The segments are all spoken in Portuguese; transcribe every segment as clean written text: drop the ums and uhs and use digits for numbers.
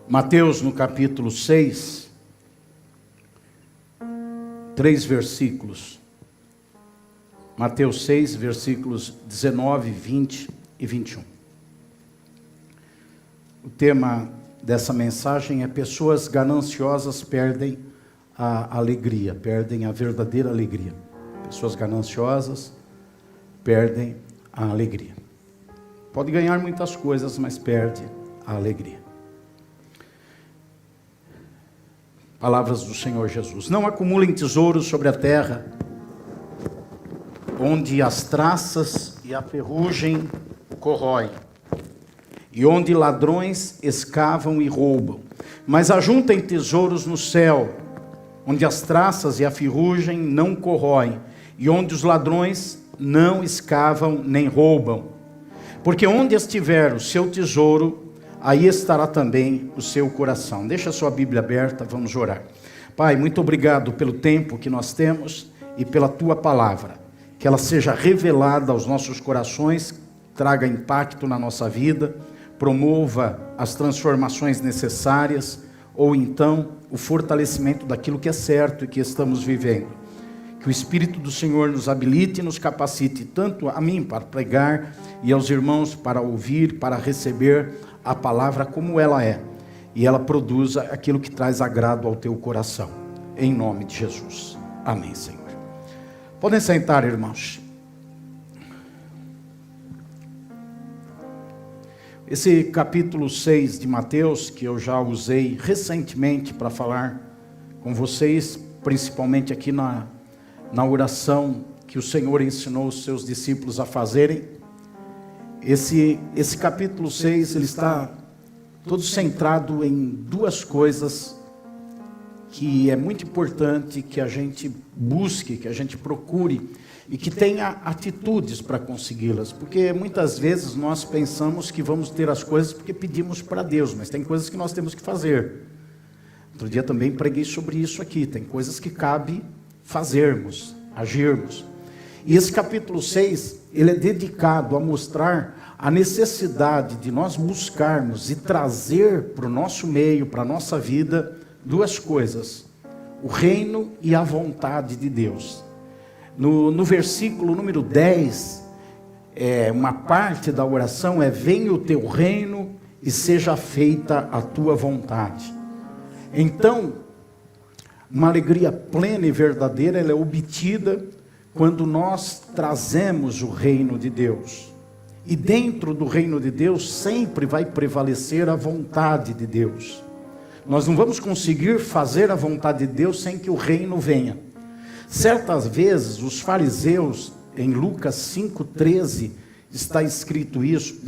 Mateus, no capítulo 6, 3 versículos. Mateus 6, versículos 19, 20 e 21. O tema dessa mensagem é: pessoas gananciosas perdem a alegria, perdem a verdadeira alegria. Pessoas gananciosas perdem a alegria. Pode ganhar muitas coisas, mas perde a alegria. Palavras do Senhor Jesus: não acumulem tesouros sobre a terra, onde as traças e a ferrugem corroem, e onde ladrões escavam e roubam. Mas ajuntem tesouros no céu, onde as traças e a ferrugem não corroem, e onde os ladrões não escavam nem roubam. Porque onde estiver o seu tesouro, aí estará também o seu coração. Deixa a sua Bíblia aberta, vamos orar. Pai, muito obrigado pelo tempo que nós temos e pela tua palavra. Que ela seja revelada aos nossos corações, traga impacto na nossa vida, promova as transformações necessárias, ou então o fortalecimento daquilo que é certo e que estamos vivendo. Que o Espírito do Senhor nos habilite e nos capacite, tanto a mim para pregar e aos irmãos para ouvir, para receber a palavra como ela é, e ela produza aquilo que traz agrado ao teu coração, em nome de Jesus, amém, Senhor. Podem sentar, irmãos. Esse capítulo 6 de Mateus, que eu já usei recentemente para falar com vocês, principalmente aqui na oração que o Senhor ensinou os seus discípulos a fazerem. Esse capítulo 6, ele está todo centrado em duas coisas que é muito importante que a gente busque, que a gente procure e que tenha atitudes para consegui-las. Porque muitas vezes nós pensamos que vamos ter as coisas porque pedimos para Deus, mas tem coisas que nós temos que fazer. Outro dia também preguei sobre isso aqui, tem coisas que cabe fazermos, agirmos. E esse capítulo 6, ele é dedicado a mostrar a necessidade de nós buscarmos e trazer para o nosso meio, para a nossa vida, duas coisas: o reino e a vontade de Deus. No versículo número 10, uma parte da oração é: venha o teu reino e seja feita a tua vontade. Então, uma alegria plena e verdadeira, ela é obtida quando nós trazemos o reino de Deus. E dentro do reino de Deus sempre vai prevalecer a vontade de Deus. Nós não vamos conseguir fazer a vontade de Deus sem que o reino venha. Certas vezes os fariseus, em Lucas 5,13, está escrito isso,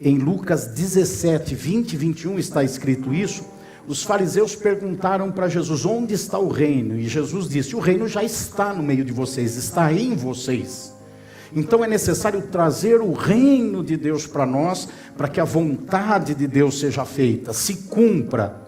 em Lucas 17, 20 e 21 está escrito isso. Os fariseus perguntaram para Jesus: onde está o reino? E Jesus disse: o reino já está no meio de vocês, está em vocês. Então é necessário trazer o reino de Deus para nós, para que a vontade de Deus seja feita, se cumpra.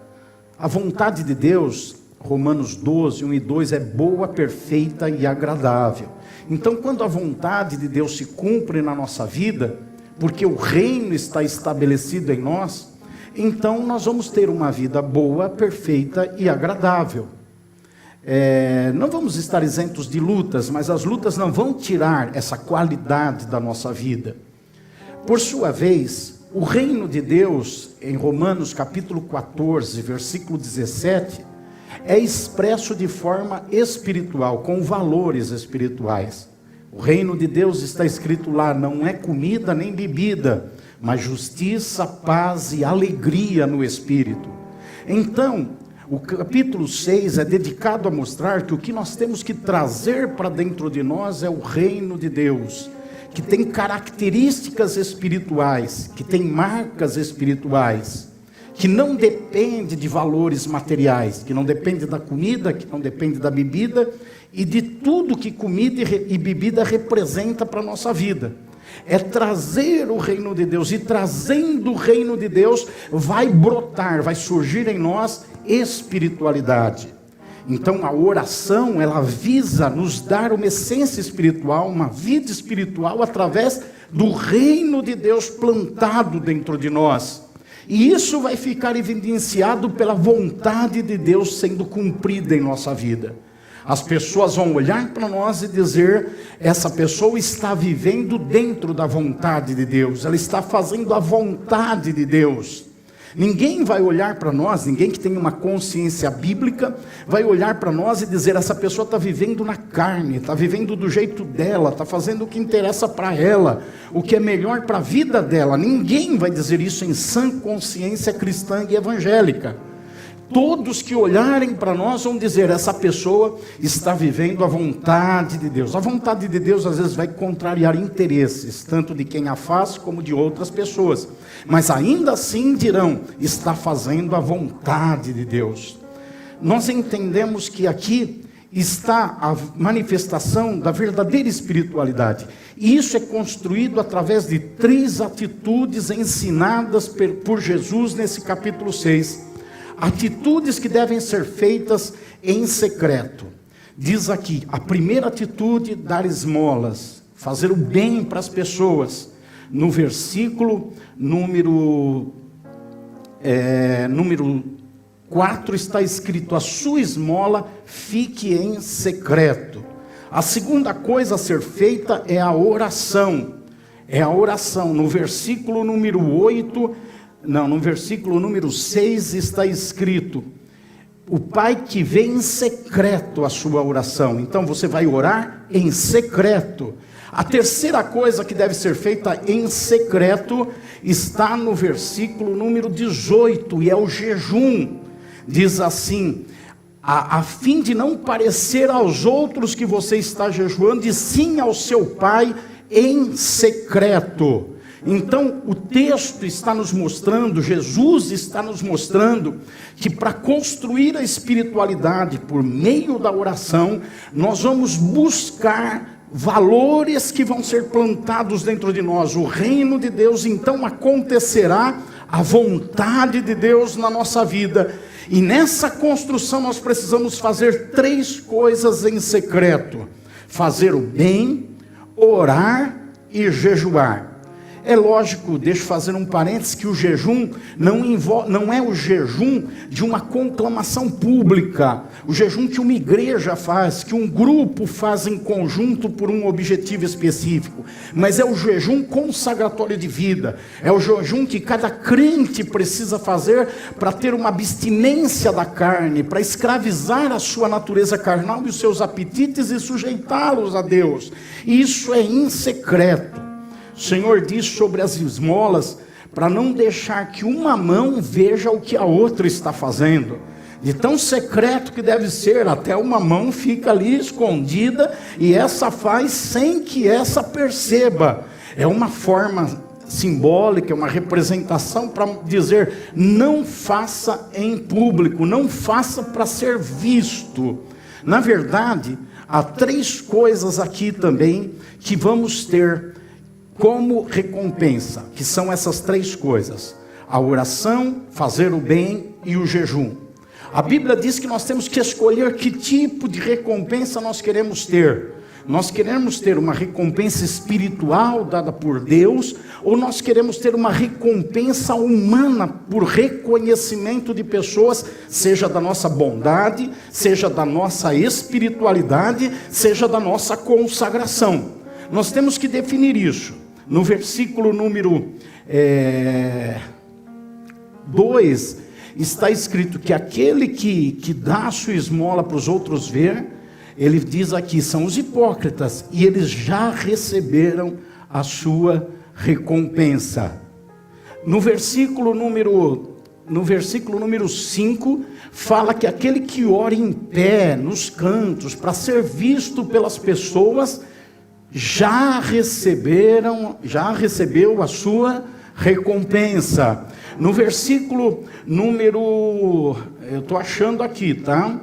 A vontade de Deus, Romanos 12, 1 e 2, é boa, perfeita e agradável. Então, quando a vontade de Deus se cumpre na nossa vida, porque o reino está estabelecido em nós, então nós vamos ter uma vida boa, perfeita e agradável. Não vamos estar isentos de lutas, mas as lutas não vão tirar essa qualidade da nossa vida. Por sua vez, o reino de Deus, em Romanos capítulo 14, versículo 17, é expresso de forma espiritual, com valores espirituais. O reino de Deus está escrito lá: não é comida nem bebida, mas justiça, paz e alegria no Espírito. Então, o capítulo 6 é dedicado a mostrar que o que nós temos que trazer para dentro de nós é o reino de Deus, que tem características espirituais, que tem marcas espirituais, que não depende de valores materiais, que não depende da comida, que não depende da bebida e de tudo que comida e bebida representa para a nossa vida. É trazer o reino de Deus, e trazendo o reino de Deus vai brotar, vai surgir em nós espiritualidade. Então a oração, ela visa nos dar uma essência espiritual, uma vida espiritual através do reino de Deus plantado dentro de nós. E isso vai ficar evidenciado pela vontade de Deus sendo cumprida em nossa vida. As pessoas vão olhar para nós e dizer: essa pessoa está vivendo dentro da vontade de Deus, ela está fazendo a vontade de Deus. Ninguém vai olhar para nós, ninguém que tem uma consciência bíblica, vai olhar para nós e dizer: essa pessoa está vivendo na carne, está vivendo do jeito dela, está fazendo o que interessa para ela, o que é melhor para a vida dela. Ninguém vai dizer isso em sã consciência cristã e evangélica. Todos que olharem para nós vão dizer: essa pessoa está vivendo a vontade de Deus. A vontade de Deus às vezes vai contrariar interesses, tanto de quem a faz como de outras pessoas. Mas ainda assim dirão: está fazendo a vontade de Deus. Nós entendemos que aqui está a manifestação da verdadeira espiritualidade. E isso é construído através de 3 atitudes ensinadas por Jesus nesse capítulo 6. Atitudes que devem ser feitas em secreto. Diz aqui, a primeira atitude: dar esmolas, fazer o bem para as pessoas. No versículo número 4 está escrito: a sua esmola fique em secreto. A segunda coisa a ser feita é a oração. É a oração. No versículo número 6 está escrito: o Pai que vê em secreto a sua oração. Então você vai orar em secreto. A terceira coisa que deve ser feita em secreto está no versículo número 18, e é o jejum. Diz assim: a fim de não parecer aos outros que você está jejuando, e sim ao seu Pai em secreto. Então o texto está nos mostrando, Jesus está nos mostrando, que para construir a espiritualidade por meio da oração, nós vamos buscar valores que vão ser plantados dentro de nós. O reino de Deus então acontecerá, a vontade de Deus na nossa vida. E nessa construção nós precisamos fazer 3 coisas em secreto: fazer o bem, orar e jejuar. É lógico, deixa eu fazer um parênteses, que o jejum não é o jejum de uma conclamação pública, o jejum que uma igreja faz, que um grupo faz em conjunto por um objetivo específico, mas é o jejum consagratório de vida, é o jejum que cada crente precisa fazer para ter uma abstinência da carne, para escravizar a sua natureza carnal e os seus apetites e sujeitá-los a Deus. E isso é em secreto. O Senhor diz sobre as esmolas, para não deixar que uma mão veja o que a outra está fazendo. De tão secreto que deve ser, até uma mão fica ali escondida, e essa faz sem que essa perceba. É uma forma simbólica, é uma representação para dizer: não faça em público, não faça para ser visto. Na verdade, há 3 coisas aqui também que vamos ter como recompensa, que são essas 3 coisas: a oração, fazer o bem e o jejum. A Bíblia diz que nós temos que escolher que tipo de recompensa nós queremos ter. Nós queremos ter uma recompensa espiritual dada por Deus, ou nós queremos ter uma recompensa humana por reconhecimento de pessoas, seja da nossa bondade, seja da nossa espiritualidade, seja da nossa consagração. Nós temos que definir isso. No versículo número 2, está escrito que aquele que dá a sua esmola para os outros ver, ele diz aqui, são os hipócritas, e eles já receberam a sua recompensa. No versículo número 5, fala que aquele que ora em pé, nos cantos, para ser visto pelas pessoas, já recebeu a sua recompensa. No versículo número, eu estou achando aqui, tá?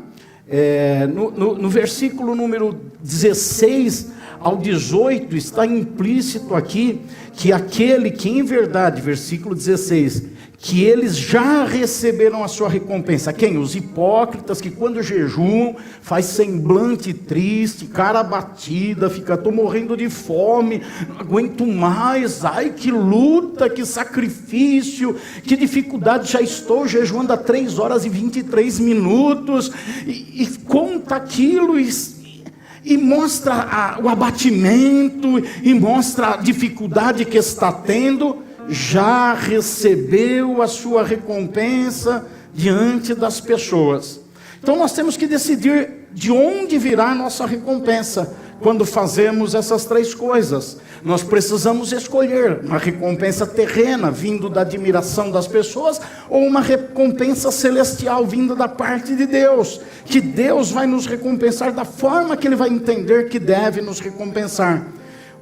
No versículo número 16 ao 18, está implícito aqui, que aquele que em verdade, versículo 16, que eles já receberam a sua recompensa. Quem? Os hipócritas, que quando jejuam, faz semblante triste, cara abatida, fica, estou morrendo de fome, não aguento mais, ai que luta, que sacrifício, que dificuldade, já estou jejuando há 3 horas e 23 minutos, e conta aquilo, e mostra o abatimento, e mostra a dificuldade que está tendo. Já recebeu a sua recompensa diante das pessoas. Então nós temos que decidir de onde virá a nossa recompensa. Quando fazemos essas 3 coisas, nós precisamos escolher uma recompensa terrena, vindo da admiração das pessoas, ou uma recompensa celestial, vinda da parte de Deus, que Deus vai nos recompensar da forma que Ele vai entender que deve nos recompensar.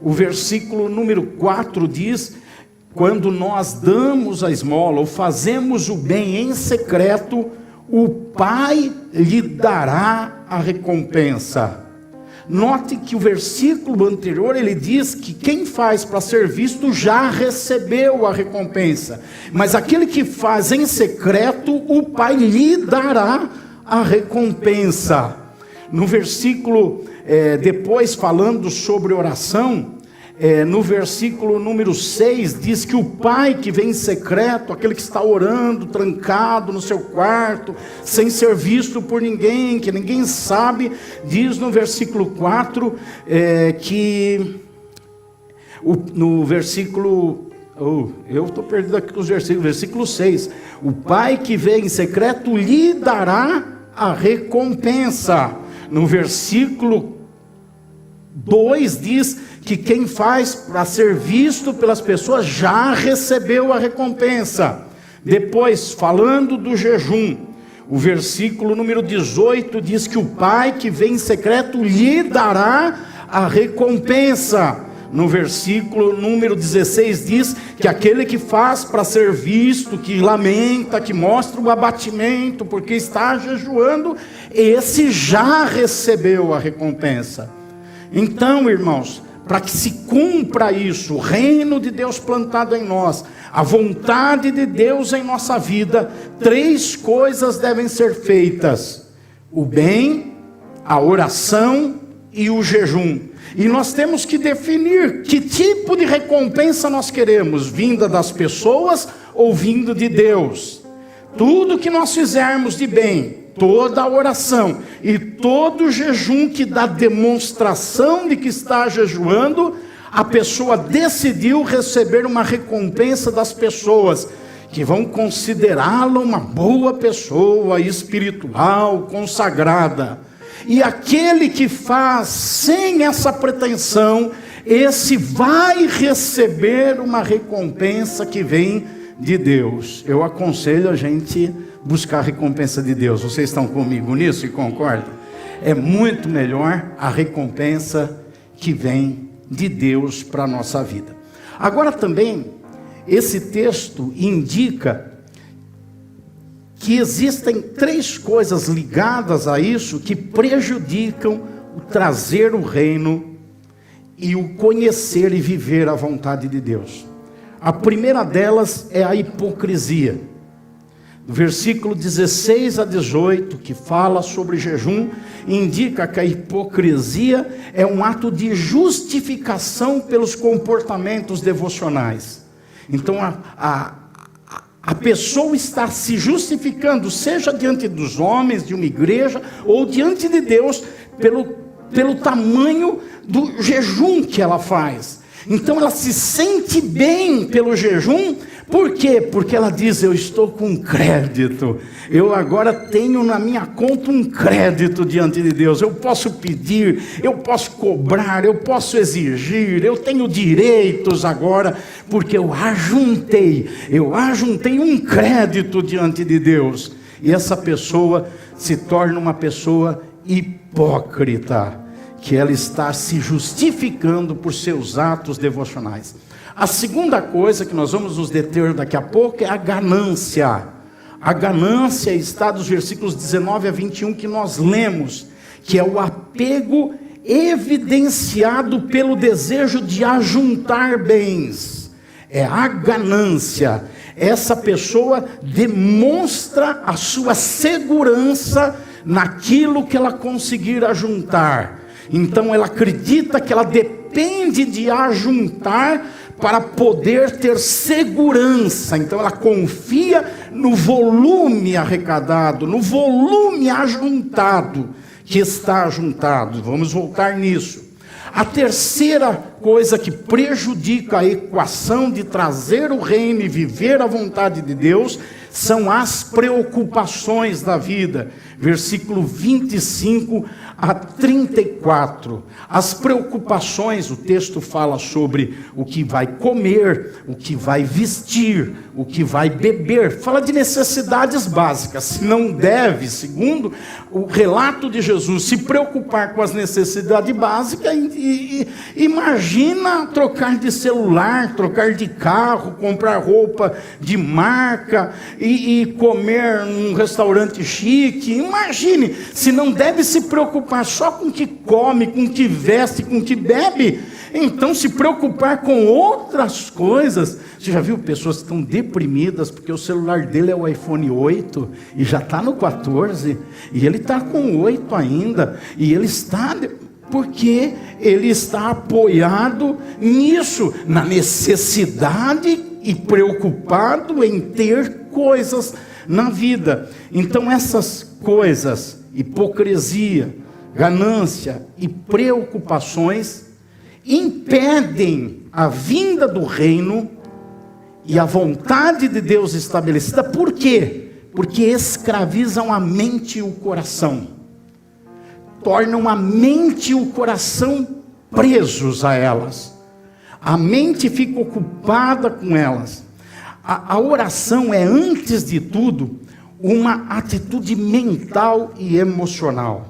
O versículo número 4 diz: quando nós damos a esmola ou fazemos o bem em secreto, o Pai lhe dará a recompensa. Note que o versículo anterior, ele diz que quem faz para ser visto já recebeu a recompensa. Mas aquele que faz em secreto, o Pai lhe dará a recompensa. No versículo, depois falando sobre oração, no versículo número 6, diz que o pai que vem em secreto, aquele que está orando, trancado no seu quarto, sem ser visto por ninguém, que ninguém sabe, diz no versículo 4, no versículo, eu estou perdido aqui com os versículos, versículo 6, o pai que vem em secreto lhe dará a recompensa. No versículo 2 diz que quem faz para ser visto pelas pessoas já recebeu a recompensa. Depois, falando do jejum, o versículo número 18 diz que o pai que vem em secreto lhe dará a recompensa. No versículo número 16 diz que aquele que faz para ser visto, que lamenta, que mostra o abatimento porque está jejuando, esse já recebeu a recompensa. Então, irmãos, para que se cumpra isso, o reino de Deus plantado em nós, a vontade de Deus em nossa vida, 3 coisas devem ser feitas: o bem, a oração e o jejum. E nós temos que definir que tipo de recompensa nós queremos, vinda das pessoas ou vindo de Deus. Tudo que nós fizermos de bem, toda a oração e todo o jejum que dá demonstração de que está jejuando, a pessoa decidiu receber uma recompensa das pessoas, que vão considerá-la uma boa pessoa espiritual, consagrada. E aquele que faz sem essa pretensão, esse vai receber uma recompensa que vem de Deus. Eu aconselho a gente buscar a recompensa de Deus. Vocês estão comigo nisso e concordam? É muito melhor a recompensa que vem de Deus para a nossa vida. Agora também, esse texto indica que existem 3 coisas ligadas a isso que prejudicam o trazer o reino e o conhecer e viver a vontade de Deus. A primeira delas é a hipocrisia. No versículo 16 a 18, que fala sobre jejum, indica que a hipocrisia é um ato de justificação pelos comportamentos devocionais. Então a pessoa está se justificando, seja diante dos homens, de uma igreja, ou diante de Deus, pelo tamanho do jejum que ela faz. Então ela se sente bem pelo jejum. Por quê? Porque ela diz: eu estou com crédito, eu agora tenho na minha conta um crédito diante de Deus, eu posso pedir, eu posso cobrar, eu posso exigir, eu tenho direitos agora, porque eu ajuntei um crédito diante de Deus. E essa pessoa se torna uma pessoa hipócrita, que ela está se justificando por seus atos devocionais. A segunda coisa que nós vamos nos deter daqui a pouco é a ganância. A ganância está dos versículos 19 a 21 que nós lemos, que é o apego evidenciado pelo desejo de ajuntar bens. É a ganância, essa pessoa demonstra a sua segurança naquilo que ela conseguir ajuntar. Então ela acredita que ela depende de ajuntar para poder ter segurança. Então ela confia no volume arrecadado, no volume ajuntado que está ajuntado. Vamos voltar nisso. A terceira coisa que prejudica a equação de trazer o reino e viver a vontade de Deus são as preocupações da vida. Versículo 25 a 34. As preocupações, o texto fala sobre o que vai comer, o que vai vestir, o que vai beber. Fala de necessidades básicas. Se não deve, segundo o relato de Jesus, se preocupar com as necessidades básicas, imagina trocar de celular, trocar de carro, comprar roupa de marca e comer num restaurante chique. Imagine, se não deve se preocupar só com o que come, com o que veste, com o que bebe, então se preocupar com outras coisas. Você já viu pessoas que estão deprimidas porque o celular dele é o iPhone 8 e já está no 14 e ele está com 8 ainda, e ele está... porque ele está apoiado nisso, na necessidade e preocupado em ter coisas na vida. Então essas coisas, hipocrisia, ganância e preocupações, impedem a vinda do reino e a vontade de Deus estabelecida. Por quê? Porque escravizam a mente e o coração. Tornam a mente e o coração presos a elas. A mente fica ocupada com elas. A oração é, antes de tudo, uma atitude mental e emocional.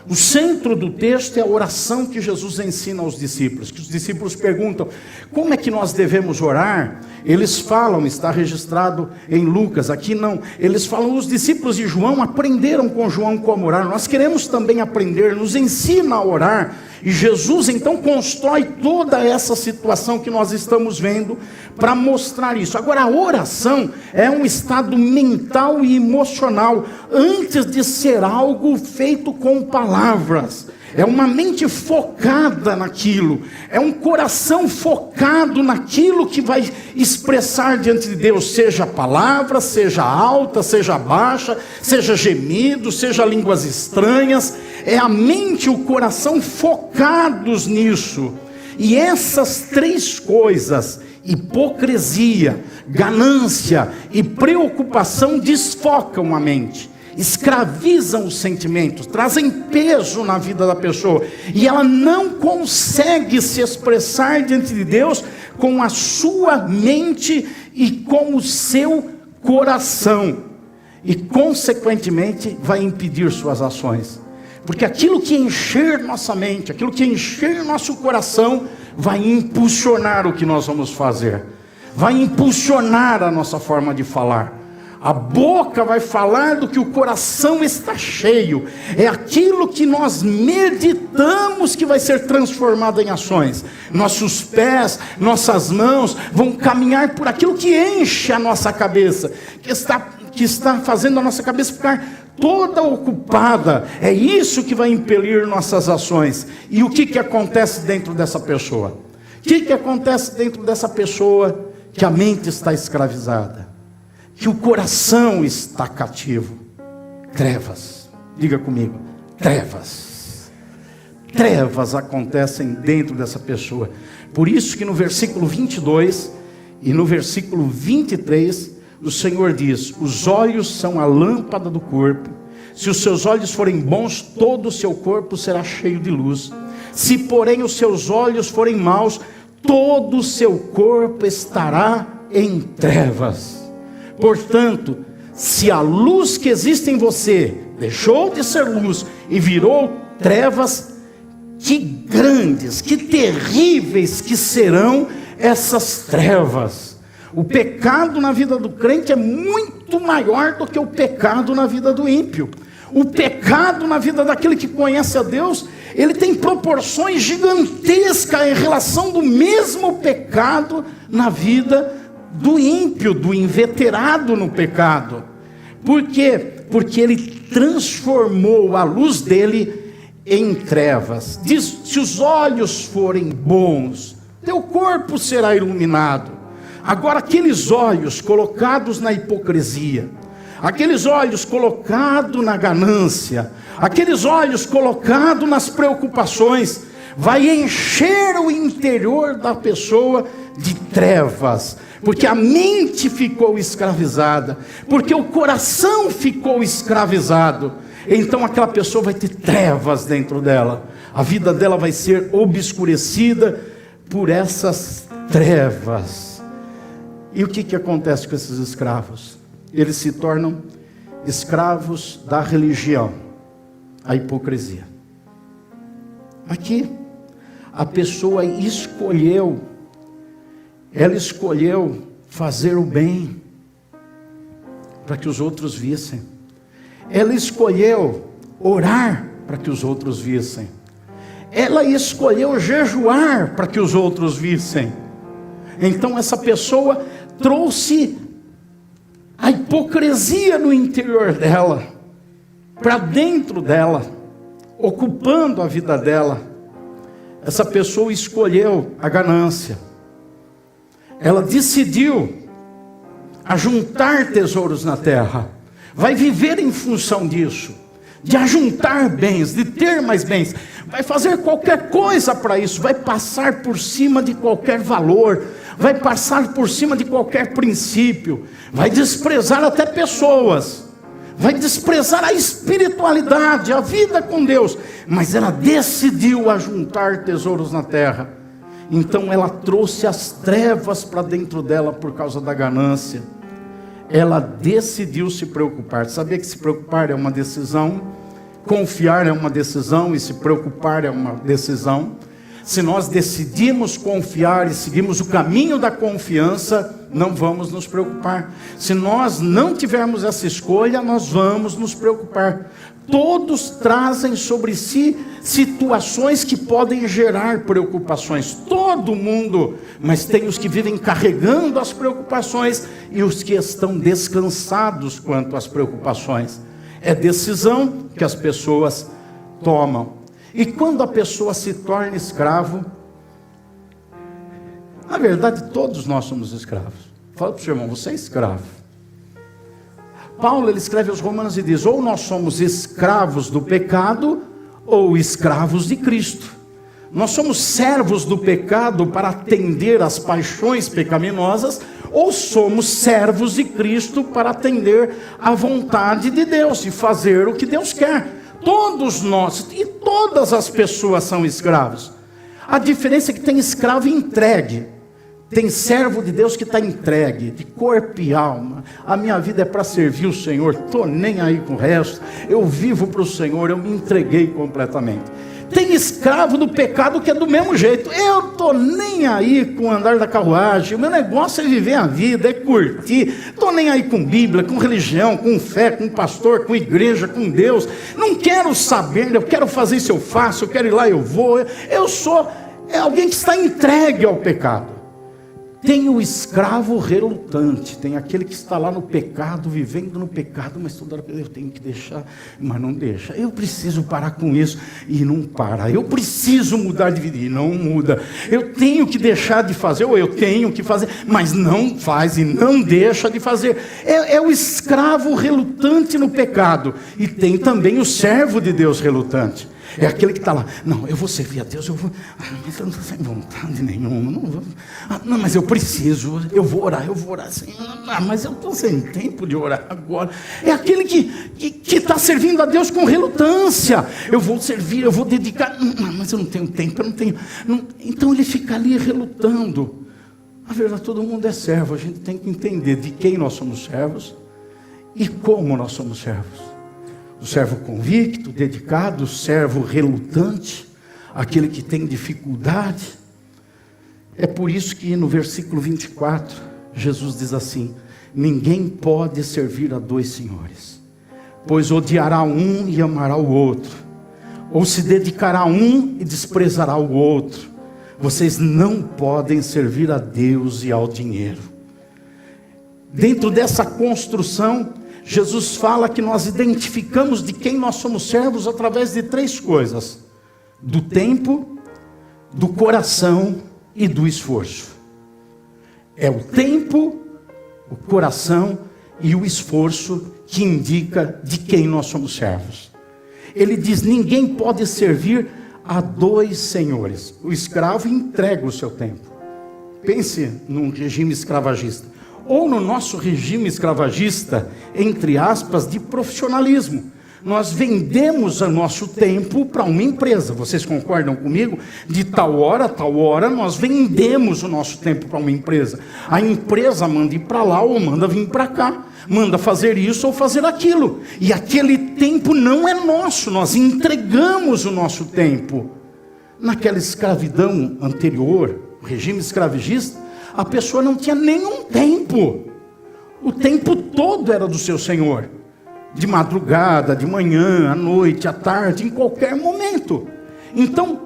O centro do texto é a oração que Jesus ensina aos discípulos. Que os discípulos perguntam, como é que nós devemos orar? Eles falam, está registrado em Lucas, aqui não. Eles falam, os discípulos de João aprenderam com João como orar. Nós queremos também aprender, nos ensina a orar. E Jesus então constrói toda essa situação que nós estamos vendo para mostrar isso. Agora, a oração é um estado mental e emocional antes de ser algo feito com palavras. É uma mente focada naquilo, é um coração focado naquilo que vai expressar diante de Deus, seja palavra, seja alta, seja baixa, seja gemido, seja línguas estranhas. É a mente e o coração focados nisso. E essas três coisas, hipocrisia, ganância e preocupação, desfocam a mente, escravizam os sentimentos, trazem peso na vida da pessoa, e ela não consegue se expressar diante de Deus com a sua mente e com o seu coração, e consequentemente vai impedir suas ações, porque aquilo que encher nossa mente, aquilo que encher nosso coração, vai impulsionar o que nós vamos fazer, vai impulsionar a nossa forma de falar. A boca vai falar do que o coração está cheio. É aquilo que nós meditamos que vai ser transformado em ações. Nossos pés, nossas mãos vão caminhar por aquilo que enche a nossa cabeça, que está fazendo a nossa cabeça ficar toda ocupada. É isso que vai impelir nossas ações. E o que acontece dentro dessa pessoa? O que acontece dentro dessa pessoa que a mente está escravizada? Que o coração está cativo? Trevas. Diga comigo, trevas. Trevas acontecem dentro dessa pessoa. Por isso que no versículo 22 e no versículo 23, o Senhor diz, os olhos são a lâmpada do corpo. Se os seus olhos forem bons, todo o seu corpo será cheio de luz. Se porém os seus olhos forem maus, todo o seu corpo estará em trevas. Portanto, se a luz que existe em você deixou de ser luz e virou trevas, que grandes, que terríveis que serão essas trevas. O pecado na vida do crente é muito maior do que o pecado na vida do ímpio. O pecado na vida daquele que conhece a Deus, ele tem proporções gigantescas em relação do mesmo pecado na vida do ímpio, do inveterado no pecado. Por quê? Porque ele transformou a luz dele em trevas. Diz: se os olhos forem bons, teu corpo será iluminado. Agora, aqueles olhos colocados na hipocrisia, aqueles olhos colocados na ganância, aqueles olhos colocados nas preocupações, vai encher o interior da pessoa de trevas, porque a mente ficou escravizada, porque o coração ficou escravizado. Então aquela pessoa vai ter trevas dentro dela, a vida dela vai ser obscurecida por essas trevas. E o que acontece com esses escravos? Eles se tornam escravos da religião, a hipocrisia. Aqui, a pessoa escolheu fazer o bem, para que os outros vissem. Ela escolheu orar para que os outros vissem. Ela escolheu jejuar para que os outros vissem. Então essa pessoa trouxe a hipocrisia no interior dela, para dentro dela, ocupando a vida dela. Essa pessoa escolheu a ganância. Ela decidiu ajuntar tesouros na terra. Vai viver em função disso, de ajuntar bens, de ter mais bens. Vai fazer qualquer coisa para isso. Vai passar por cima de qualquer valor. Vai passar por cima de qualquer princípio. Vai desprezar até pessoas. Vai desprezar a espiritualidade, a vida com Deus. Mas ela decidiu ajuntar tesouros na terra. Então ela trouxe as trevas para dentro dela por causa da ganância. Ela decidiu se preocupar. Sabia que se preocupar é uma decisão? Confiar é uma decisão e se preocupar é uma decisão. Se nós decidimos confiar e seguimos o caminho da confiança, não vamos nos preocupar. Se nós não tivermos essa escolha, nós vamos nos preocupar. Todos trazem sobre si situações que podem gerar preocupações. Todo mundo. Mas tem os que vivem carregando as preocupações e os que estão descansados quanto às preocupações. É decisão que as pessoas tomam. E quando a pessoa se torna escravo, na verdade todos nós somos escravos. Fala para o seu irmão, você é escravo. Paulo, ele escreve aos Romanos e diz: ou nós somos escravos do pecado, ou escravos de Cristo. Nós somos servos do pecado para atender às paixões pecaminosas, ou somos servos de Cristo para atender à vontade de Deus e fazer o que Deus quer. Todos nós e todas as pessoas são escravos. A diferença é que tem escravo entregue. Tem servo de Deus que está entregue, de corpo e alma. A minha vida é para servir o Senhor, estou nem aí com o resto. Eu vivo para o Senhor, eu me entreguei completamente. Tem escravo do pecado que é do mesmo jeito. Eu estou nem aí com o andar da carruagem. O meu negócio é viver a vida, é curtir. Estou nem aí com Bíblia, com religião, com fé, com pastor, com igreja, com Deus. Não quero saber, eu quero fazer isso, eu faço. Eu quero ir lá, eu vou. Eu sou alguém que está entregue ao pecado. Tem o escravo relutante, tem aquele que está lá no pecado, vivendo no pecado, mas toda hora eu tenho que deixar, mas não deixa. Eu preciso parar com isso e não para. Eu preciso mudar de vida e não muda. Eu tenho que deixar de fazer, ou eu tenho que fazer, mas não faz e não deixa de fazer. É o escravo relutante no pecado. E tem também o servo de Deus relutante. É aquele que está lá, não, eu vou servir a Deus, eu vou, mas eu não estou sem vontade nenhuma, não, mas eu preciso, eu vou orar assim, mas eu estou sem tempo de orar agora. É aquele que está servindo a Deus com relutância. Eu vou servir, eu vou dedicar, mas eu não tenho tempo, então ele fica ali relutando. Na verdade, todo mundo é servo, a gente tem que entender de quem nós somos servos e como nós somos servos. O servo convicto, dedicado, o servo relutante, aquele que tem dificuldade. É por isso que no versículo 24, Jesus diz assim: ninguém pode servir a dois senhores, pois odiará um e amará o outro, ou se dedicará a um e desprezará o outro. Vocês não podem servir a Deus e ao dinheiro. dentro dessa construção, Jesus fala que nós identificamos de quem nós somos servos através de 3 coisas: do tempo, do coração e do esforço. É o tempo, o coração e o esforço que indica de quem nós somos servos. Ele diz: ninguém pode servir a 2 senhores. O escravo entrega o seu tempo. Pense num regime escravagista, ou no nosso regime escravagista, entre aspas, de profissionalismo. Nós vendemos o nosso tempo para uma empresa. Vocês concordam comigo? De tal hora a tal hora, nós vendemos o nosso tempo para uma empresa. A empresa manda ir para lá ou manda vir para cá. Manda fazer isso ou fazer aquilo. E aquele tempo não é nosso. Nós entregamos o nosso tempo. Naquela escravidão anterior, o regime escravagista, a pessoa não tinha nenhum tempo. O tempo todo era do seu senhor. De madrugada, de manhã, à noite, à tarde, em qualquer momento. Então,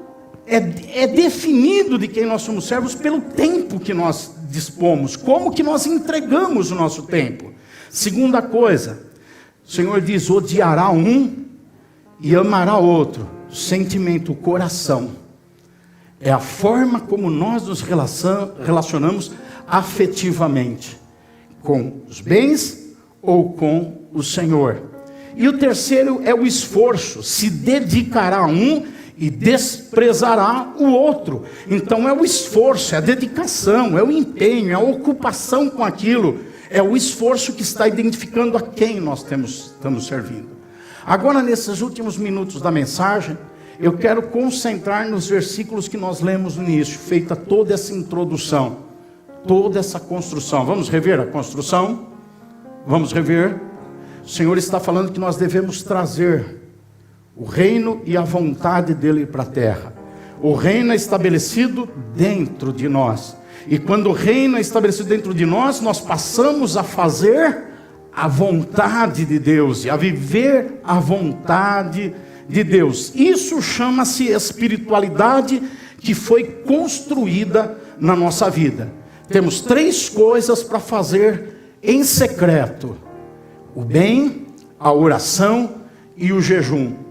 é definido de quem nós somos servos pelo tempo que nós dispomos. Como que nós entregamos o nosso tempo. Segunda coisa, o Senhor diz: odiará um e amará outro. O sentimento, o coração. É a forma como nós nos relacionamos afetivamente. Com os bens ou com o Senhor. E o terceiro é o esforço. Se dedicará a um e desprezará o outro. Então é o esforço, é a dedicação, é o empenho, é a ocupação com aquilo. É o esforço que está identificando a quem nós estamos servindo. Agora, nesses últimos minutos da mensagem, eu quero concentrar nos versículos que nós lemos no início, feita toda essa introdução, toda essa construção. Vamos rever a construção? Vamos rever? O Senhor está falando que nós devemos trazer o reino e a vontade dele para a terra. O reino é estabelecido dentro de nós. E quando o reino é estabelecido dentro de nós, nós passamos a fazer a vontade de Deus e a viver a vontade de Deus. Isso chama-se espiritualidade que foi construída na nossa vida. Temos 3 coisas para fazer em secreto: o bem, a oração e o jejum.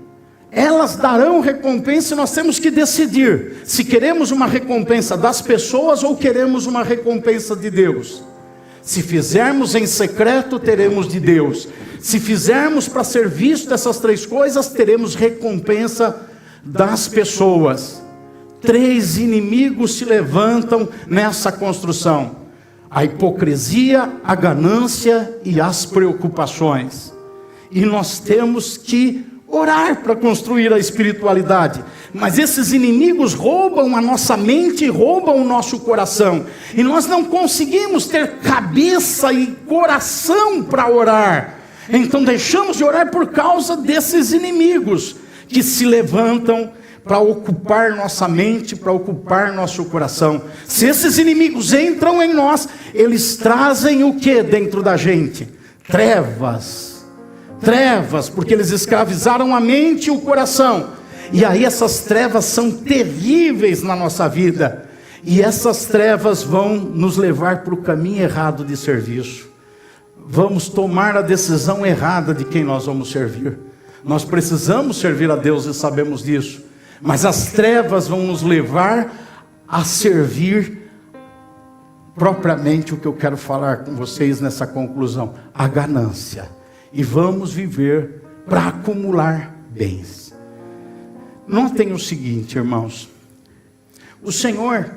Elas darão recompensa e nós temos que decidir se queremos uma recompensa das pessoas ou queremos uma recompensa de Deus. Se fizermos em secreto, teremos de Deus. Se fizermos para ser visto essas 3 coisas, teremos recompensa das pessoas. 3 inimigos se levantam nessa construção: a hipocrisia, a ganância e as preocupações. E nós temos que orar para construir a espiritualidade. Mas esses inimigos roubam a nossa mente, roubam o nosso coração. E nós não conseguimos ter cabeça e coração para orar. Então deixamos de orar por causa desses inimigos que se levantam para ocupar nossa mente, para ocupar nosso coração. Se esses inimigos entram em nós, eles trazem o que dentro da gente? Trevas. Trevas, porque eles escravizaram a mente e o coração. E aí essas trevas são terríveis na nossa vida. E essas trevas vão nos levar para o caminho errado de serviço. Vamos tomar a decisão errada de quem nós vamos servir. Nós precisamos servir a Deus e sabemos disso. Mas as trevas vão nos levar a servir propriamente o que eu quero falar com vocês nessa conclusão: a ganância. E vamos viver para acumular bens. Notem o seguinte, irmãos. O Senhor,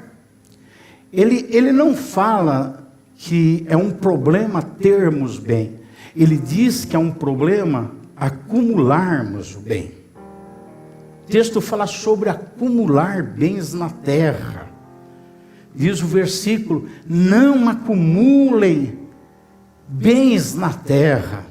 Ele não fala que é um problema termos bem. Ele diz que é um problema acumularmos o bem. O texto fala sobre acumular bens na terra. Diz o versículo: não acumulem bens na terra.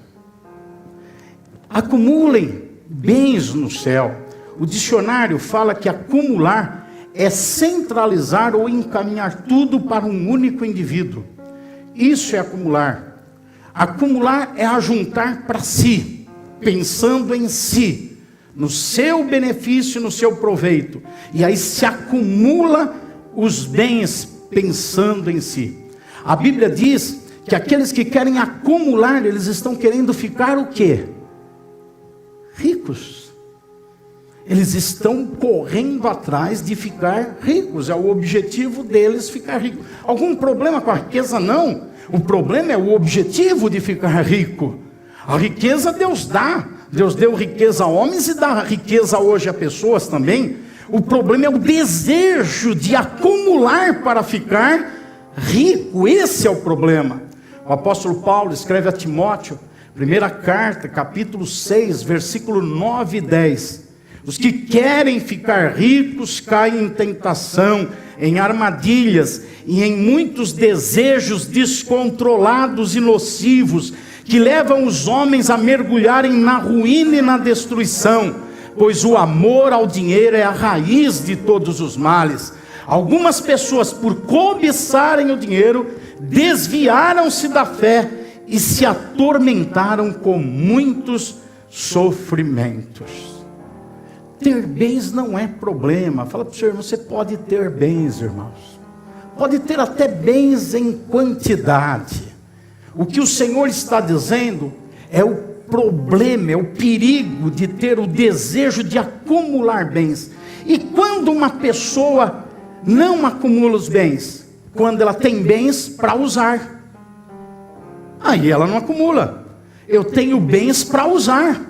Acumulem bens no céu. O dicionário fala que acumular é centralizar ou encaminhar tudo para um único indivíduo. Isso é acumular. Acumular é ajuntar para si, pensando em si, no seu benefício, no seu proveito. E aí se acumula os bens pensando em si. A Bíblia diz que aqueles que querem acumular, eles estão querendo ficar o quê? Ricos. Eles estão correndo atrás de ficar ricos, é o objetivo deles ficar rico. Algum problema com a riqueza? Não. O problema é o objetivo de ficar rico. A riqueza Deus dá. Deus deu riqueza a homens e dá riqueza hoje a pessoas também. O problema é o desejo de acumular para ficar rico. Esse é o problema. O apóstolo Paulo escreve a Timóteo, primeira carta, capítulo 6, versículo 9 e 10. Os que querem ficar ricos caem em tentação, em armadilhas e em muitos desejos descontrolados e nocivos, que levam os homens a mergulharem na ruína e na destruição, pois o amor ao dinheiro é a raiz de todos os males. Algumas pessoas, por cobiçarem o dinheiro, desviaram-se da fé e se atormentaram com muitos sofrimentos. Ter bens não é problema. Fala para o senhor, você pode ter bens, irmãos. Pode ter até bens em quantidade. O que o Senhor está dizendo é o problema, é o perigo de ter o desejo de acumular bens. E quando uma pessoa não acumula os bens? Quando ela tem bens para usar. Aí ela não acumula. Eu tenho bens para usar.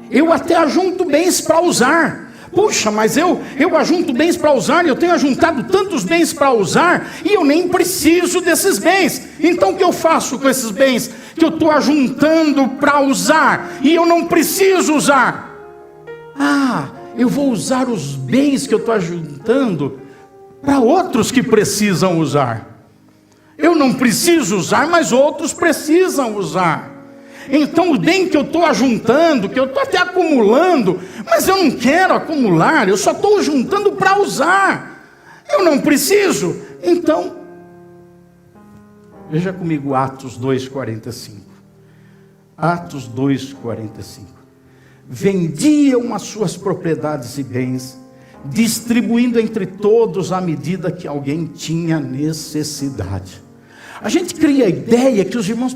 Eu até ajunto bens para usar. Puxa, mas eu ajunto bens para usar, eu tenho ajuntado tantos bens para usar, e eu nem preciso desses bens. Então o que eu faço com esses bens que eu estou ajuntando para usar, e eu não preciso usar? Eu vou usar os bens que eu estou ajuntando para outros que precisam usar. Eu não preciso usar, mas outros precisam usar. Então o bem que eu estou ajuntando, que eu estou até acumulando, mas eu não quero acumular, eu só estou juntando para usar, eu não preciso. Então, veja comigo Atos 2,45. Atos 2,45. Vendiam as suas propriedades e bens, distribuindo entre todos à medida que alguém tinha necessidade. A gente cria a ideia que os irmãos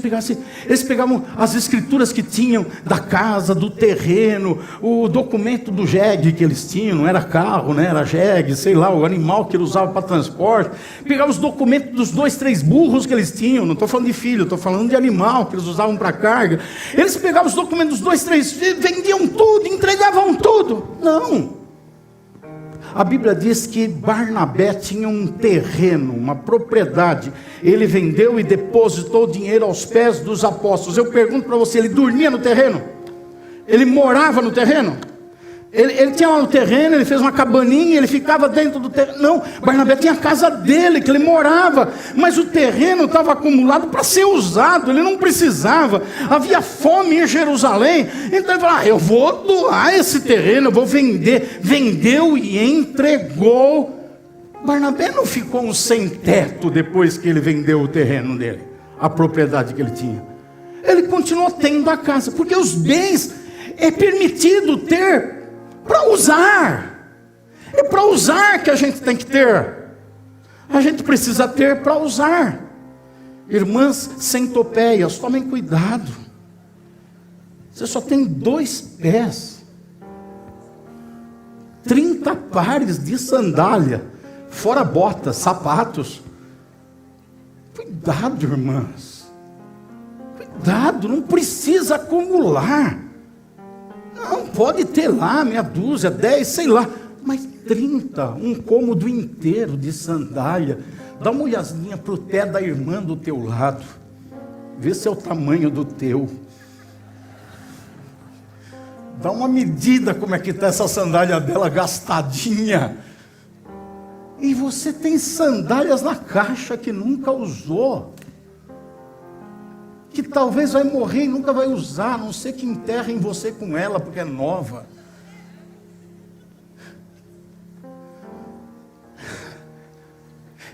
eles pegavam as escrituras que tinham da casa, do terreno, o documento do jegue que eles tinham, não era carro, né? Era jegue, sei lá, o animal que eles usavam para transporte. Pegavam os documentos dos 2, 3 burros que eles tinham, não estou falando de filho, estou falando de animal que eles usavam para carga. Eles pegavam os documentos dos 2, 3 filhos, vendiam tudo, entregavam tudo. Não. A Bíblia diz que Barnabé tinha um terreno, uma propriedade. Ele vendeu e depositou o dinheiro aos pés dos apóstolos. Eu pergunto para você, ele dormia no terreno? Ele morava no terreno? Ele tinha lá no terreno, ele fez uma cabaninha, ele ficava dentro do terreno. Não, Barnabé tinha a casa dele, que ele morava. Mas o terreno estava acumulado para ser usado, ele não precisava. Havia fome em Jerusalém. Então ele falou, eu vou doar esse terreno, eu vou vender. Vendeu e entregou. Barnabé não ficou um sem teto depois que ele vendeu o terreno dele, a propriedade que ele tinha. Ele continuou tendo a casa, porque os bens é permitido ter para usar. É para usar que a gente tem que ter. A gente precisa ter para usar. Irmãs centopeias, tomem cuidado. Você só tem 2 pés, 30 pares de sandália, fora botas, sapatos. Cuidado, irmãs. Cuidado, não precisa acumular. Não, pode ter lá meia dúzia, 10, sei lá, mas 30, um cômodo inteiro de sandália. Dá uma olhadinha para o pé da irmã do teu lado, vê se é o tamanho do teu. Dá uma medida como é que está essa sandália dela gastadinha. E você tem sandálias na caixa que nunca usou, que talvez vai morrer e nunca vai usar, a não ser que enterrem você com ela, porque é nova.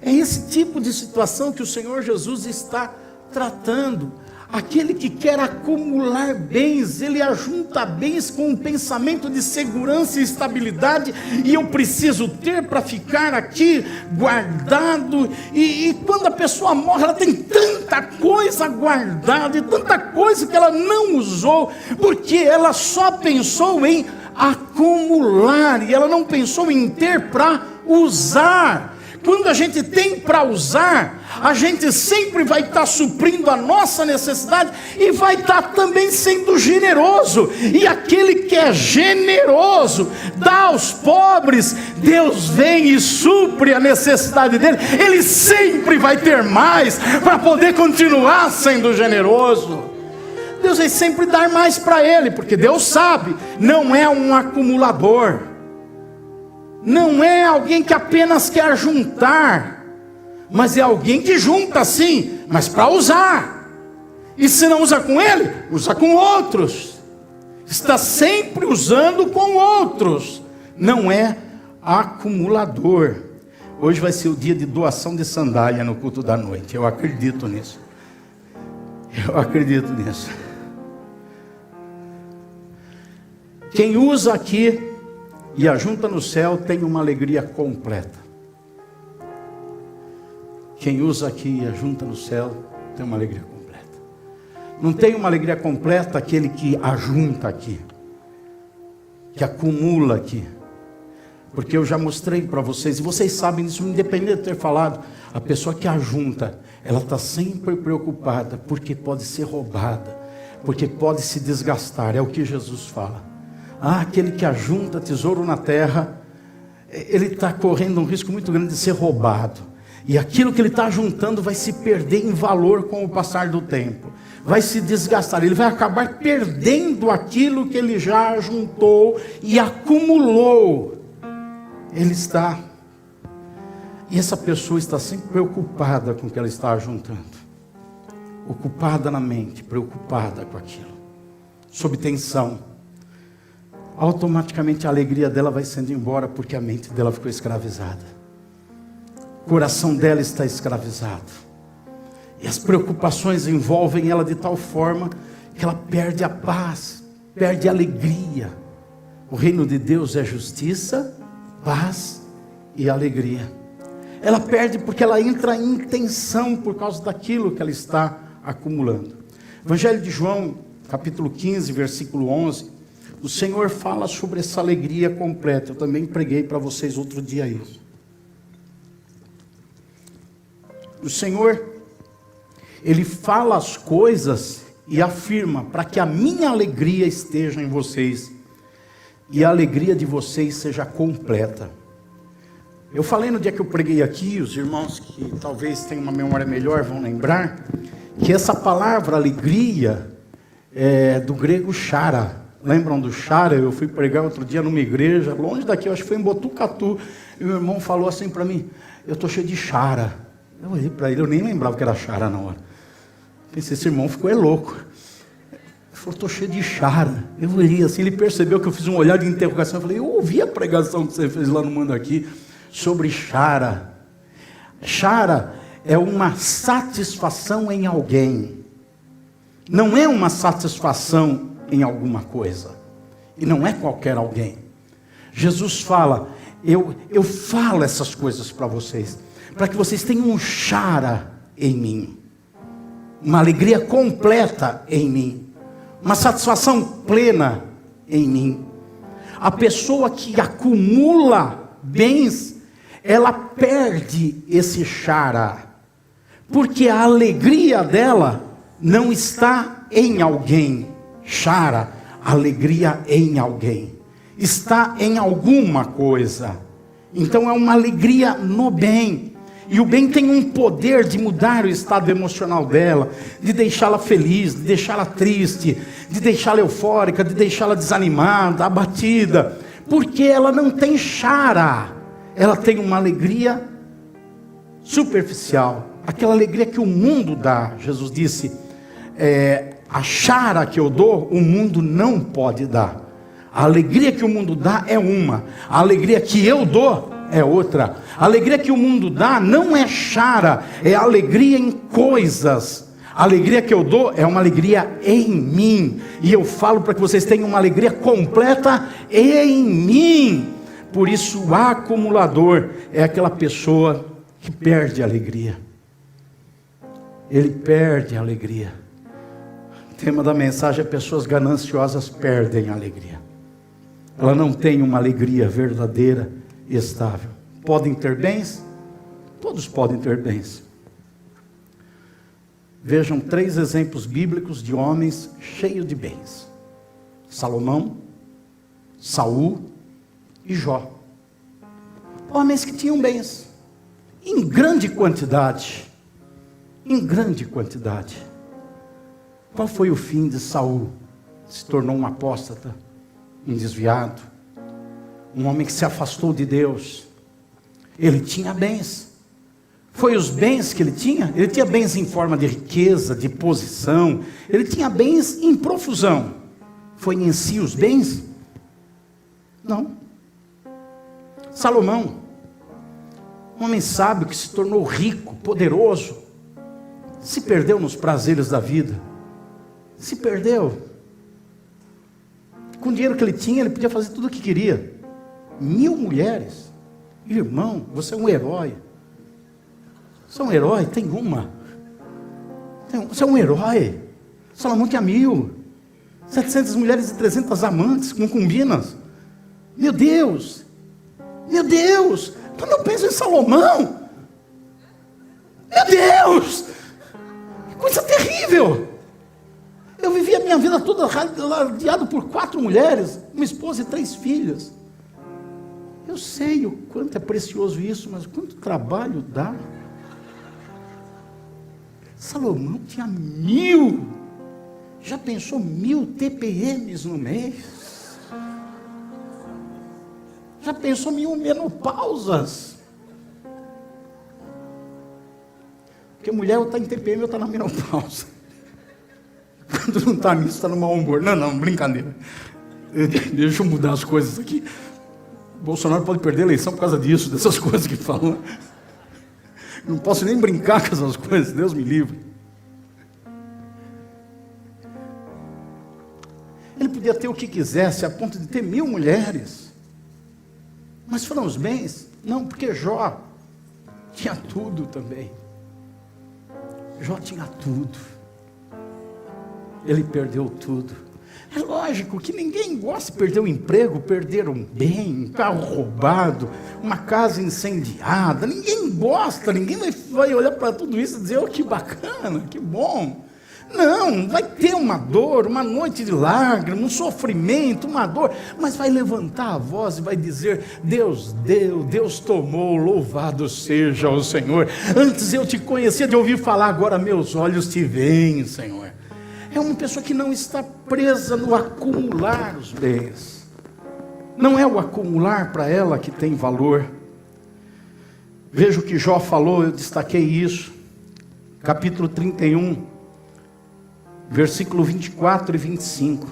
É esse tipo de situação que o Senhor Jesus está tratando. Aquele que quer acumular bens, ele ajunta bens com um pensamento de segurança e estabilidade, e eu preciso ter para ficar aqui guardado. E quando a pessoa morre, ela tem tanta coisa guardada, e tanta coisa que ela não usou, porque ela só pensou em acumular, e ela não pensou em ter para usar. Quando a gente tem para usar, a gente sempre vai estar suprindo a nossa necessidade e vai estar também sendo generoso. E aquele que é generoso, dá aos pobres, Deus vem e supre a necessidade dele. Ele sempre vai ter mais para poder continuar sendo generoso. Deus vai sempre dar mais para ele, porque Deus sabe, não é um acumulador. Não é alguém que apenas quer juntar, mas é alguém que junta sim, mas para usar. E se não usa com ele, usa com outros. Está sempre usando com outros. Não é acumulador. Hoje vai ser o dia de doação de sandália no culto da noite. Eu acredito nisso. Eu acredito nisso. Quem usa aqui e ajunta no céu tem uma alegria completa. Quem usa aqui e ajunta no céu tem uma alegria completa. Não tem uma alegria completa aquele que ajunta aqui, que acumula aqui. Porque eu já mostrei para vocês, e vocês sabem disso, independente de ter falado, a pessoa que ajunta, ela está sempre preocupada, porque pode ser roubada, porque pode se desgastar, é o que Jesus fala. Aquele que ajunta tesouro na terra, ele está correndo um risco muito grande de ser roubado. E aquilo que ele está juntando vai se perder em valor com o passar do tempo. Vai se desgastar, ele vai acabar perdendo aquilo que ele já juntou e acumulou. E essa pessoa está sempre preocupada com o que ela está juntando. Ocupada na mente, preocupada com aquilo. Sob tensão. Automaticamente a alegria dela vai sendo embora, porque a mente dela ficou escravizada. O coração dela está escravizado. E as preocupações envolvem ela de tal forma que ela perde a paz, perde a alegria. O reino de Deus é justiça, paz e alegria. Ela perde porque ela entra em tensão por causa daquilo que ela está acumulando. Evangelho de João, capítulo 15, versículo 11. O Senhor fala sobre essa alegria completa. Eu também preguei para vocês outro dia isso. O Senhor, Ele fala as coisas e afirma para que a minha alegria esteja em vocês e a alegria de vocês seja completa. Eu falei no dia que eu preguei aqui, os irmãos que talvez tenham uma memória melhor vão lembrar, que essa palavra alegria é do grego chara. Lembram do chara? Eu fui pregar outro dia numa igreja, longe daqui, eu acho que foi em Botucatu, e o irmão falou assim para mim, eu estou cheio de chara. Eu olhei para ele, eu nem lembrava que era chara na hora. Pensei, esse irmão ficou louco. Ele falou, estou cheio de chara. Eu olhei assim, ele percebeu que eu fiz um olhar de interrogação. Eu falei, eu ouvi a pregação que você fez lá no Mando Aqui, sobre chara. Chara é uma satisfação em alguém. Não é uma satisfação em alguma coisa. E não é qualquer alguém. Jesus fala, eu falo essas coisas para vocês, para que vocês tenham um chara em mim. Uma alegria completa em mim. Uma satisfação plena em mim. A pessoa que acumula bens, ela perde esse chara. Porque a alegria dela não está em alguém. Chara, alegria em alguém. Está em alguma coisa. Então é uma alegria no bem. E o bem tem um poder de mudar o estado emocional dela, de deixá-la feliz, de deixá-la triste, de deixá-la eufórica, de deixá-la desanimada, abatida. Porque ela não tem chara. Ela tem uma alegria superficial. Aquela alegria que o mundo dá. Jesus disse, a chara que eu dou, o mundo não pode dar. A alegria que o mundo dá é uma. A alegria que eu dou é outra. A alegria que o mundo dá não é chara, é alegria em coisas. A alegria que eu dou é uma alegria em mim. E eu falo para que vocês tenham uma alegria completa em mim. Por isso o acumulador é aquela pessoa que perde a alegria. Ele perde a alegria. O tema da mensagem é: pessoas gananciosas perdem a alegria. Ela não tem uma alegria verdadeira e estável. Podem ter bens? Todos podem ter bens. Vejam 3 exemplos bíblicos de homens cheios de bens: Salomão, Saul e Jó. Homens que tinham bens, em grande quantidade. Em grande quantidade. Qual foi o fim de Saul? Se tornou um apóstata, um desviado, um homem que se afastou de Deus. Ele tinha bens. Foi os bens que ele tinha? Ele tinha bens em forma de riqueza, de posição. Ele tinha bens em profusão. Foi em si os bens? Não. Salomão, um homem sábio que se tornou rico, poderoso, se perdeu nos prazeres da vida. Se perdeu. Com o dinheiro que ele tinha, ele podia fazer tudo o que queria. 1000 mulheres. Irmão, você é um herói. Você é um herói? Tem uma. Você é um herói. Salomão tinha 1000. 700 mulheres e 300 amantes, concubinas. Meu Deus. Meu Deus. Quando eu penso em Salomão, meu Deus, que coisa terrível. Eu vivi a minha vida toda rodeado por 4 mulheres, uma esposa e 3 filhas. Eu sei o quanto é precioso isso, mas quanto trabalho dá. Salomão tinha 1000. Já pensou 1000 TPMs no mês? Já pensou 1000 menopausas? Porque mulher ou está em TPM ou está na menopausa. Quando não está nisso, está no mau humor. Não, brincadeira. Deixa eu mudar as coisas aqui. Bolsonaro pode perder a eleição por causa disso, dessas coisas que falam. Não posso nem brincar com essas coisas, Deus me livre. Ele podia ter o que quisesse, a ponto de ter 1000 mulheres. Mas foram os bens? Não, porque Jó tinha tudo também. Jó tinha tudo. Ele perdeu tudo. É lógico que ninguém gosta de perder o emprego, perder um bem, um carro roubado, uma casa incendiada. Ninguém gosta, ninguém vai olhar para tudo isso e dizer: oh, que bacana, que bom. Não, vai ter uma dor, uma noite de lágrimas, um sofrimento, uma dor, mas vai levantar a voz e vai dizer: Deus deu, Deus tomou, louvado seja o Senhor. Antes eu te conhecia de ouvir falar, agora meus olhos te veem, Senhor. É uma pessoa que não está presa no acumular os bens. Não é o acumular para ela que tem valor. Veja o que Jó falou, eu destaquei isso. Capítulo 31, versículo 24 e 25.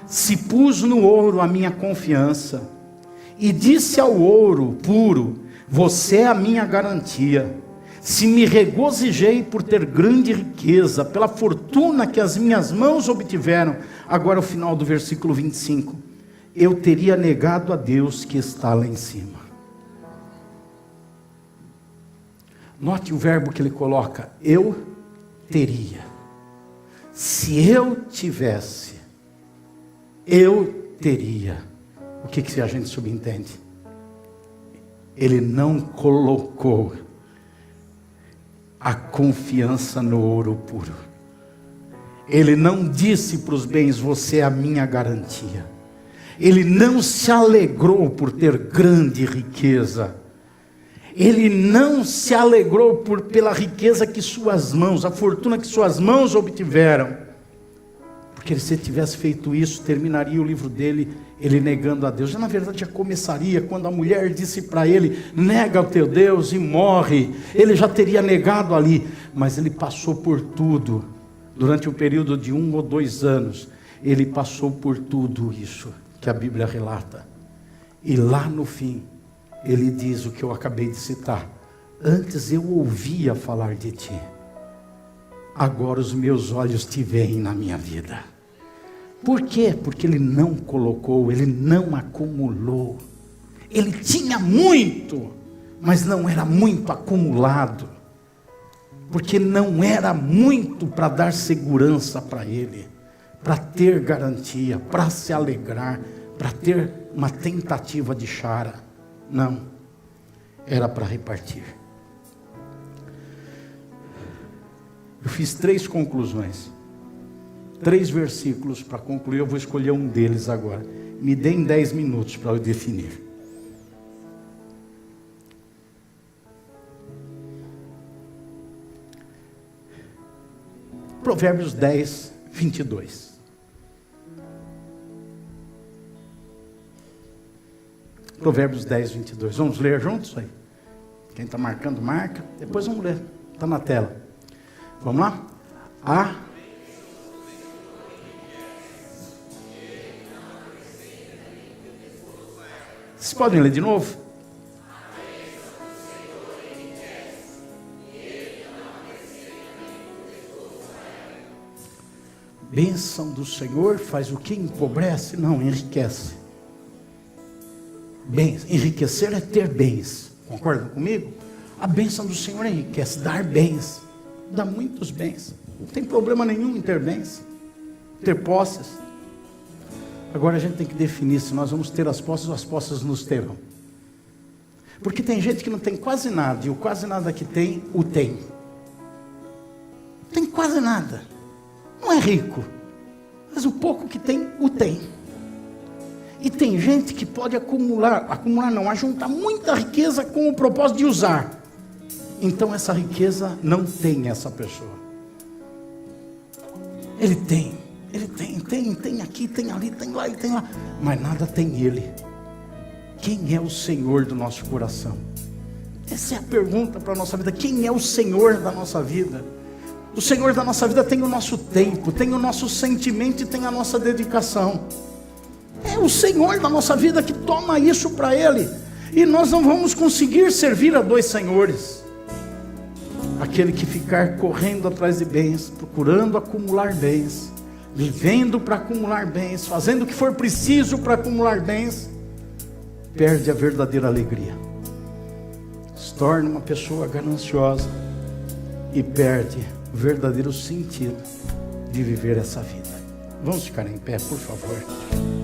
Se pus no ouro a minha confiança, e disse ao ouro puro: você é a minha garantia. Se me regozijei por ter grande riqueza, pela fortuna que as minhas mãos obtiveram. Agora o final do versículo 25. Eu teria negado a Deus que está lá em cima. Note o verbo que ele coloca: eu teria. Se eu tivesse, eu teria. O que a gente subentende? Ele não colocou a confiança no ouro puro. Ele não disse para os bens: você é a minha garantia. Ele não se alegrou por ter grande riqueza. Ele não se alegrou pela riqueza que suas mãos, a fortuna que suas mãos obtiveram. Porque se ele tivesse feito isso, terminaria o livro dele, ele negando a Deus. Já na verdade já começaria quando a mulher disse para ele: nega o teu Deus e morre. Ele já teria negado ali. Mas ele passou por tudo. Durante um período de 1 ou 2 anos, ele passou por tudo isso que a Bíblia relata. E lá no fim, ele diz o que eu acabei de citar: antes eu ouvia falar de ti, agora os meus olhos te veem na minha vida. Por quê? Porque ele não colocou, ele não acumulou. Ele tinha muito, mas não era muito acumulado. Porque não era muito para dar segurança para ele, para ter garantia, para se alegrar, para ter uma tentativa de chara. Não, era para repartir. Eu fiz 3 conclusões, 3 versículos para concluir. Eu vou escolher um deles agora. Me deem 10 minutos para eu definir. Provérbios 10, 22. Provérbios 10, 22. Vamos ler juntos aí? Quem está marcando, marca. Depois vamos ler. Está na tela. Vamos lá? Vocês podem ler de novo? Bênção do Senhor faz o que? Empobrece? Não, enriquece. Bens, enriquecer é ter bens. Concordam comigo? A bênção do Senhor enriquece, dar bens. Dá muitos bens. Não tem problema nenhum em ter bens, ter posses. Agora a gente tem que definir se nós vamos ter as posses ou as posses nos terão. Porque tem gente que não tem quase nada, e o quase nada que tem, o tem. Tem quase nada. Não é rico, mas o pouco que tem, o tem. E tem gente que pode ajuntar muita riqueza com o propósito de usar. Então essa riqueza não tem essa pessoa. Ele tem aqui, tem ali, tem lá e tem lá, mas nada tem ele. Quem é o Senhor do nosso coração? Essa é a pergunta para a nossa vida. Quem é o Senhor da nossa vida? O Senhor da nossa vida tem o nosso tempo, tem o nosso sentimento e tem a nossa dedicação. É o Senhor da nossa vida que toma isso para Ele. E nós não vamos conseguir servir a 2 senhores. Aquele que ficar correndo atrás de bens, procurando acumular bens, vivendo para acumular bens, fazendo o que for preciso para acumular bens, perde a verdadeira alegria. Se torna uma pessoa gananciosa e perde o verdadeiro sentido de viver essa vida. Vamos ficar em pé, por favor.